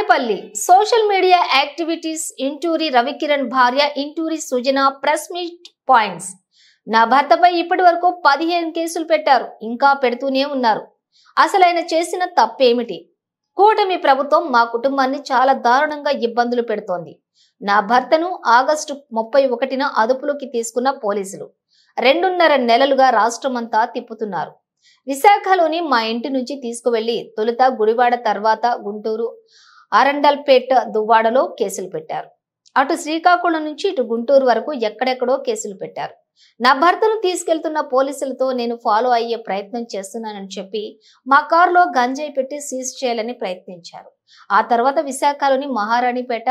Tadepalli social media activities Inturi Ravikiran భార్య ఇంటూరి సుజన press meet points. నా భర్తపై ఇప్పటి వరకు 15 కేసులు పెట్టారు, ఇంకా పెడుతూనే ఉన్నారు. అసలు ఆయన చేసిన తప్పేమిటి? కూటమి ప్రభుత్వం మా కుటుంబాన్ని చాలా దారుణంగా ఇబ్బందులు పెడుతోంది. నా భర్తను ఆగస్టు 31న అదుపులోకి తీసుకున్న పోలీసులు 2.5 నెలలుగా రాష్ట్రమంతా తిప్పుతున్నారు. విశాఖలోని మా ఇంటి నుంచి తీసుకువెళ్లి తొలుత గుడివాడ, తర్వాత గుంటూరు, అరండల్పేట, దువ్వాడలో కేసులు పెట్టారు. అటు శ్రీకాకుళం నుంచి ఇటు గుంటూరు వరకు ఎక్కడెక్కడో కేసులు పెట్టారు. నా భర్తను తీసుకెళ్తున్న పోలీసులతో నేను ఫాలో అయ్యే ప్రయత్నం చేస్తున్నానని చెప్పి మా కారులో గంజాయి పెట్టి సీజ్ చేయాలని ప్రయత్నించారు. ఆ తర్వాత విశాఖలోని మహారాణిపేట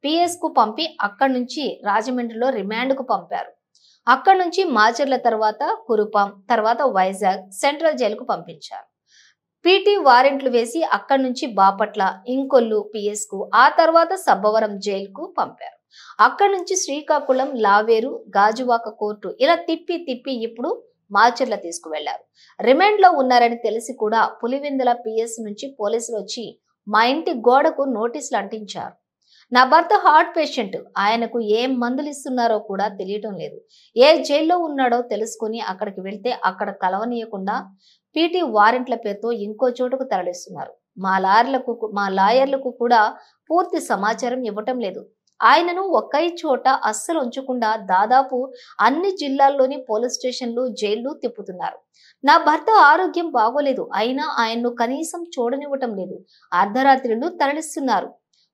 పిఎస్ కు పంపి అక్కడి నుంచి రాజమండ్రిలో రిమాండ్ కు పంపారు. అక్కడి నుంచి మాచర్ల, తర్వాత కురుపాం, తర్వాత వైజాగ్ సెంట్రల్ జైలుకు పంపించారు. పీటీ వారెంట్లు వేసి అక్కడి నుంచి బాపట్ల, ఇంకొల్లు పిఎస్ కు, ఆ తర్వాత సబ్బవరం జైలుకు పంపారు. అక్కడి నుంచి శ్రీకాకుళం, లావేరు, గాజువాక కోర్టు, ఇలా తిప్పి ఇప్పుడు మాచర్ల తీసుకువెళ్లారు. రిమాండ్ లో ఉన్నారని తెలిసి కూడా పులివెందుల పిఎస్ నుంచి పోలీసులు వచ్చి మా ఇంటి గోడకు నోటీసులు అంటించారు. నా భర్త హార్ట్ పేషెంట్, ఆయనకు ఏం మందులు ఇస్తున్నారో కూడా తెలియటం లేదు. ఏ జైల్లో ఉన్నాడో తెలుసుకుని అక్కడికి వెళ్తే అక్కడ కలవనీయకుండా పీటీ వారెంట్ల పేరుతో ఇంకో చోటుకు తరలిస్తున్నారు. మా లాయర్లకు కూడా పూర్తి సమాచారం ఇవ్వటం లేదు. ఆయనను ఒకే చోట అస్సలు ఉంచకుండా దాదాపు అన్ని జిల్లాల్లోని పోలీస్ స్టేషన్లు, జైళ్లు తిప్పుతున్నారు. నా భర్త ఆరోగ్యం బాగోలేదు, అయినా ఆయన్ను కనీసం చూడనివ్వటం లేదు. అర్ధరాత్రులు తరలిస్తున్నారు.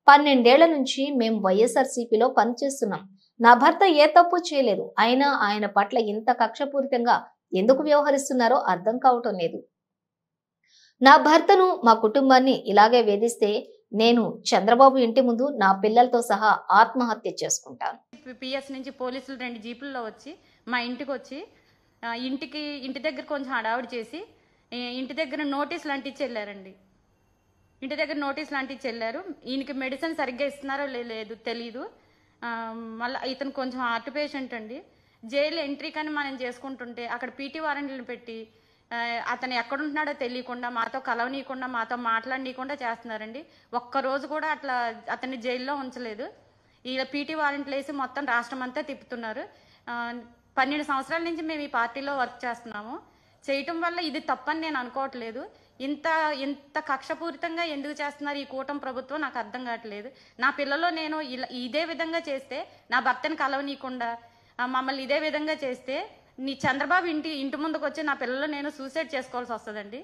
12 ఏళ్ల నుంచి మేము వైఎస్ఆర్సీపీలో పనిచేస్తున్నాం. నా భర్త ఏ తప్పు చేయలేదు, అయినా ఆయన పట్ల ఇంత కక్షపూరితంగా ఎందుకు వ్యవహరిస్తున్నారో అర్థం కావటం లేదు. నా భర్తను, మా కుటుంబాన్ని ఇలాగే వేధిస్తే నేను చంద్రబాబు ఇంటి ముందు నా పిల్లలతో సహా ఆత్మహత్య చేసుకుంటాను. పిఎస్ నుంచి పోలీసులు 2 జీపుల్లో వచ్చి మా ఇంటికి వచ్చి ఇంటి దగ్గర కొంచెం హడావుడి చేసి ఇంటి దగ్గర నోటీసులు అంటించి వెళ్ళారండి. ఇంటి దగ్గర నోటీసులు అంటించి వెళ్ళారు. ఈయనకి మెడిసిన్ సరిగ్గా ఇస్తున్నారో లేదు తెలీదు. మళ్ళీ ఇతను కొంచెం హార్ట్ పేషెంట్ అండి. జైలు ఎంట్రీ కానీ మనం చేసుకుంటుంటే అక్కడ పీటీ వారెంట్లను పెట్టి అతను ఎక్కడుంటున్నాడో తెలియకుండా, మాతో కలవనీయకుండా, మాతో మాట్లాడనీయకుండా చేస్తున్నారండి. ఒక్కరోజు కూడా అట్లా అతన్ని జైల్లో ఉంచలేదు. ఇలా పీటీ వారెంట్లు వేసి మొత్తం రాష్ట్రం అంతా తిప్పుతున్నారు. 12 సంవత్సరాల నుంచి మేము ఈ పార్టీలో వర్క్ చేస్తున్నాము. చేయటం వల్ల ఇది తప్పని నేను అనుకోవట్లేదు. ఇంత కక్షపూరితంగా ఎందుకు చేస్తున్నారు ఈ కూటమి ప్రభుత్వం నాకు అర్థం కావట్లేదు. నా పిల్లలు నేను ఇదే విధంగా చేస్తే, నా భర్తను కలవనీయకుండా మమ్మల్ని ఇదే విధంగా చేస్తే నీ చంద్రబాబు ఇంటి ముందుకు వచ్చి నా పిల్లలు నేను సూసైడ్ చేసుకోవాల్సి వస్తుందండి.